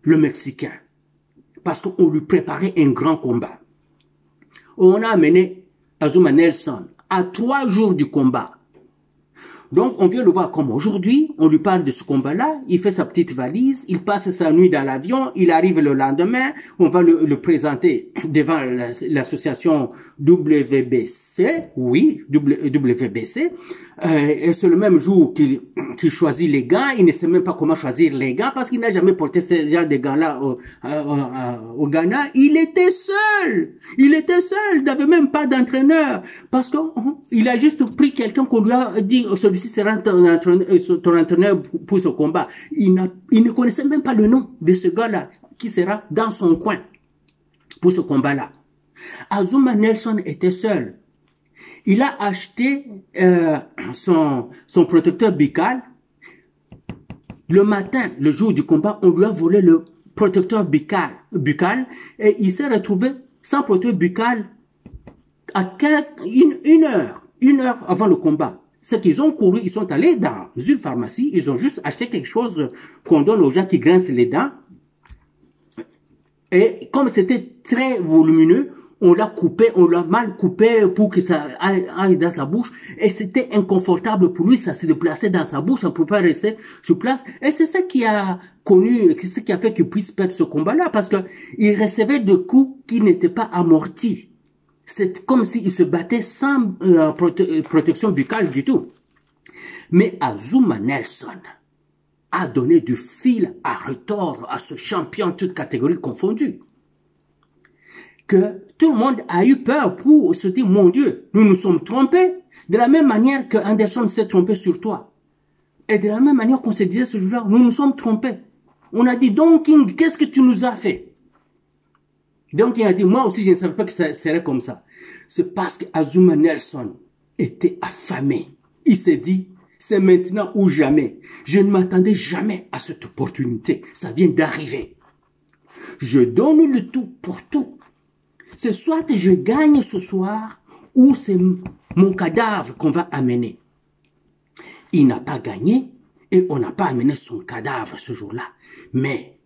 le Mexicain. Parce qu'on lui préparait un grand combat. On a amené Azuma Nelson à 3 jours du combat. Donc, on vient le voir comme aujourd'hui, on lui parle de ce combat-là, il fait sa petite valise, il passe sa nuit dans l'avion, il arrive le lendemain, on va le présenter devant l'association WBC, oui, WBC, et c'est le même jour qu'il choisit les gants, il ne sait même pas comment choisir les gants, parce qu'il n'a jamais porté ce genre de gants-là au Ghana, il était seul, il n'avait même pas d'entraîneur, parce qu'il a juste pris quelqu'un qu'on lui a dit, celui-ci sera ton entraîneur pour ce combat. Il ne connaissait même pas le nom de ce gars-là, qui sera dans son coin pour ce combat-là. Azuma Nelson était seul. Il a acheté son protecteur buccal. Le matin, le jour du combat, on lui a volé le protecteur buccal et il s'est retrouvé sans protecteur buccal à une heure avant le combat. C'est qu'ils ont couru, ils sont allés dans une pharmacie, ils ont juste acheté quelque chose qu'on donne aux gens qui grincent les dents. Et comme c'était très volumineux, on l'a coupé, on l'a mal coupé pour que ça aille dans sa bouche. Et c'était inconfortable pour lui, ça se déplaçait dans sa bouche, ça ne pouvait pas rester sur place. Et c'est ça qui a ce qui a fait qu'il puisse perdre ce combat-là, parce qu'il recevait des coups qui n'étaient pas amortis. C'est comme s'il se battait sans protection buccale du tout. Mais Azuma Nelson a donné du fil à retordre à ce champion, toutes catégories confondues. Que tout le monde a eu peur pour se dire, mon Dieu, nous nous sommes trompés. De la même manière que Anderson s'est trompé sur toi. Et de la même manière qu'on se disait ce jour-là, nous nous sommes trompés. On a dit, Don King, qu'est-ce que tu nous as fait? Donc il a dit, moi aussi je ne savais pas que ça serait comme ça. C'est parce que Azuma Nelson était affamé. Il s'est dit, c'est maintenant ou jamais. Je ne m'attendais jamais à cette opportunité. Ça vient d'arriver. Je donne le tout pour tout. C'est soit je gagne ce soir, ou c'est mon cadavre qu'on va amener. Il n'a pas gagné, et on n'a pas amené son cadavre ce jour-là. Mais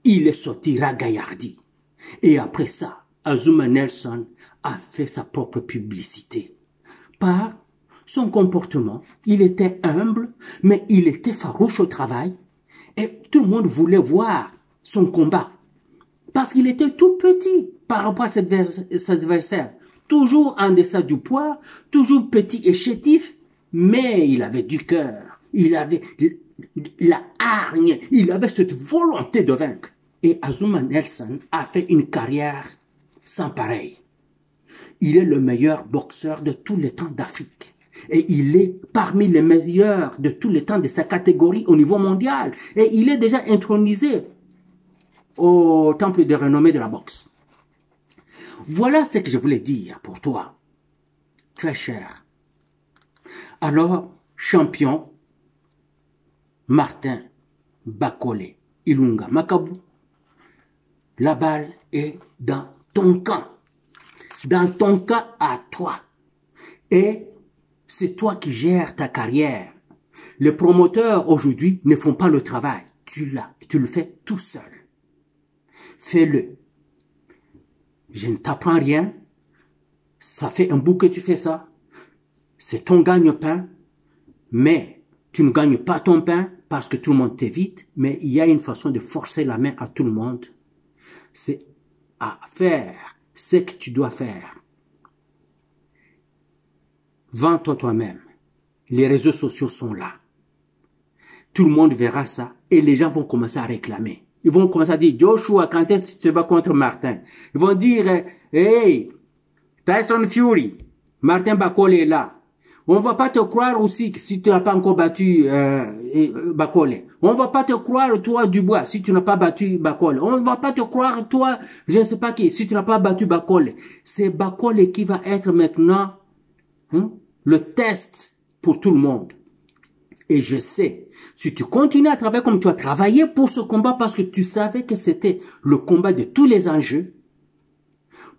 il est sorti ragaillardi. Et après ça, Azuma Nelson a fait sa propre publicité. Par son comportement, il était humble, mais il était farouche au travail. Et tout le monde voulait voir son combat. Parce qu'il était tout petit par rapport à cet adversaire. Toujours en deçà du poids, toujours petit et chétif, mais il avait du cœur. Il avait la hargne, il avait cette volonté de vaincre. Et Azuma Nelson a fait une carrière sans pareil. Il est le meilleur boxeur de tous les temps d'Afrique. Et il est parmi les meilleurs de tous les temps de sa catégorie au niveau mondial. Et il est déjà intronisé au temple de renommée de la boxe. Voilà ce que je voulais dire pour toi, très cher. Alors, champion, Martin Bakole Ilunga Makabu, la balle est dans ton camp. Dans ton camp à toi. Et c'est toi qui gères ta carrière. Les promoteurs aujourd'hui ne font pas le travail. Tu le fais tout seul. Fais-le. Je ne t'apprends rien. Ça fait un bout que tu fais ça. C'est ton gagne-pain. Mais tu ne gagnes pas ton pain parce que tout le monde t'évite. Mais il y a une façon de forcer la main à tout le monde. C'est à faire ce que tu dois faire. Vends-toi toi-même. Les réseaux sociaux sont là. Tout le monde verra ça et les gens vont commencer à réclamer. Ils vont commencer à dire, Joshua, quand est-ce que tu te bats contre Martin? Ils vont dire, hey, Tyson Fury, Martin Bakole est là. On ne va pas te croire aussi si tu n'as pas encore battu Bakole. On ne va pas te croire, toi, Dubois, si tu n'as pas battu Bakole. On ne va pas te croire, toi, je ne sais pas qui, si tu n'as pas battu Bakole. C'est Bakole qui va être maintenant le test pour tout le monde. Et je sais, si tu continues à travailler comme tu as travaillé pour ce combat parce que tu savais que c'était le combat de tous les enjeux,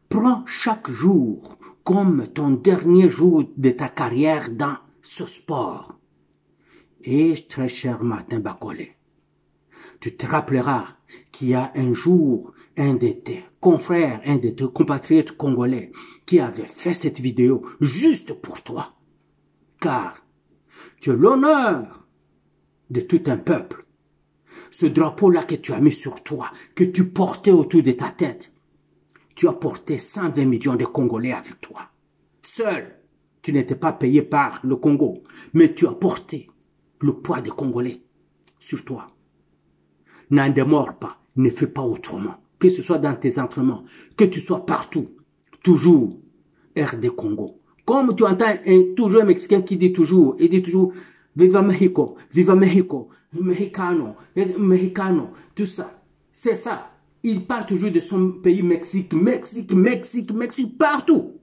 prends chaque jour comme ton dernier jour de ta carrière dans ce sport. Et très cher Martin Bakole, tu te rappelleras qu'il y a un jour un de tes confrères, un de tes compatriotes congolais qui avait fait cette vidéo juste pour toi. Car tu es l'honneur de tout un peuple. Ce drapeau-là que tu as mis sur toi, que tu portais autour de ta tête, tu as porté 120 millions de Congolais avec toi. Seul, tu n'étais pas payé par le Congo, mais tu as porté le poids des Congolais sur toi. N'en démords pas, ne fais pas autrement. Que ce soit dans tes entraînements, que tu sois partout, toujours RD Congo. Comme tu entends toujours un Mexicain qui dit toujours, Viva Mexico, Mexicano, Mexicano, tout ça. C'est ça. Il parle toujours de son pays Mexique, partout.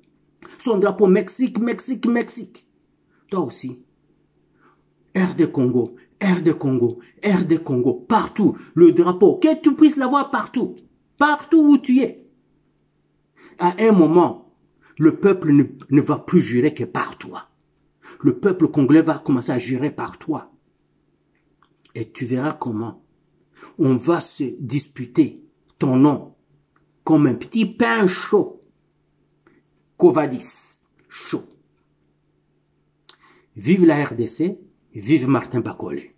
Son drapeau Mexique. Toi aussi. RD Congo, partout. Le drapeau, que tu puisses l'avoir partout. Partout où tu es. À un moment, le peuple ne va plus jurer que par toi. Le peuple congolais va commencer à jurer par toi. Et tu verras comment on va se disputer ton nom comme un petit pain chaud. Covadis, chaud. Vive la RDC, vive Martin Bakole.